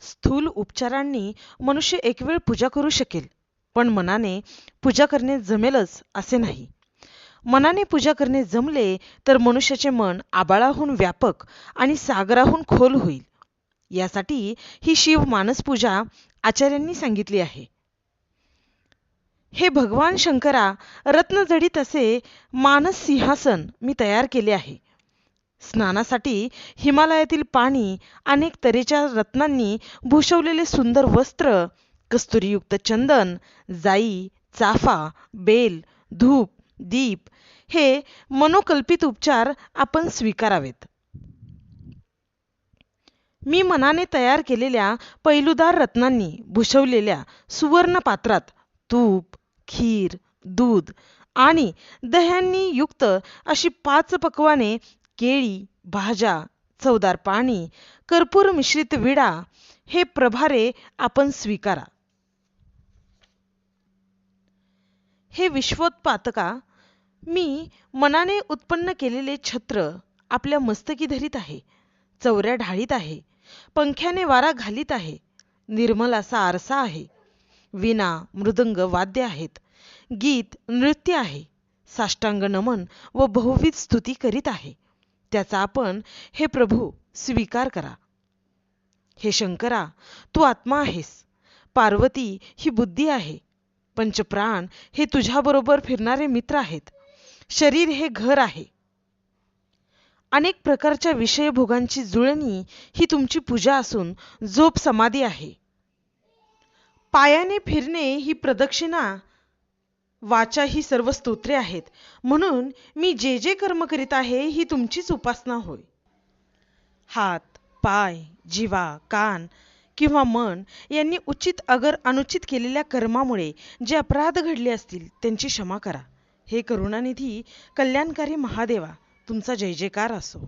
स्थूल उपचारांनी मनुष्य एक वेळ पूजा करू शकेल, पण मनाने पूजा करणे जमेलच असे नाही. मनाने पूजा करणे जमले तर मनुष्याचे मन आबाळाहून व्यापक आणि सागराहून खोल होईल. यासाठी ही शिव मानस पूजा आचार्यांनी सांगितली आहे. हे भगवान शंकरा, रत्नजडित असे मानस सिंहासन मी तयार केले आहे. स्नानासाठी हिमालयातील पाणी, अनेक तऱ्हेच्या रत्नांनी भूषवलेले सुंदर वस्त्र, कस्तुरीयुक्त चंदन, जाई, चाफा, बेल, धूप, दीप हे मनोकल्पित उपचार आपण स्वीकारावेत. मी मनाने तयार केलेल्या पैलूदार रत्नांनी भूषवलेल्या सुवर्ण पात्रात तूप, खीर, दूध आणि दह्यांनी युक्त अशी 5 पक्वाने, केळी, भाज्या, चवदार पाणी, कर्पूर मिश्रित विडा हे प्रभारे आपण स्वीकारा. हे विश्वोत्पादका, मी मनाने उत्पन्न केलेले छत्र आपल्या मस्तकी धरीत आहे, चवऱ्या ढाळीत आहे, पंख्याने वारा घालीत आहे, निर्मल असा आरसा आहे, वीणा, मृदंग वाद्य आहेत, गीत, नृत्य आहे, साष्टांग नमन व बहुविध स्तुती करीत आहे. त्याचा आपण हे प्रभू स्वीकार करा. हे शंकरा, तू आत्मा आहेस, पार्वती ही बुद्धी आहे, पंचप्राण हे तुझ्याबरोबर फिरणारे मित्र आहेत, शरीर हे घर आहे, अनेक प्रकारच्या विषयभोगांची जुळणी ही तुमची पूजा असून झोप समाधी आहे. पायाने फिरणे ही प्रदक्षिणा, वाचा ही सर्व स्तोत्रे आहेत. म्हणून मी जे जे कर्म करीत आहे ही तुमचीच उपासना होय. हात, पाय, जिवा, कान किंवा मन यांनी उचित अगर अनुचित केलेल्या कर्मामुळे जे अपराध घडले असतील त्यांची क्षमा करा. हे करुणानिधी कल्याणकारी महादेवा, तुमचा जय जयकार असो.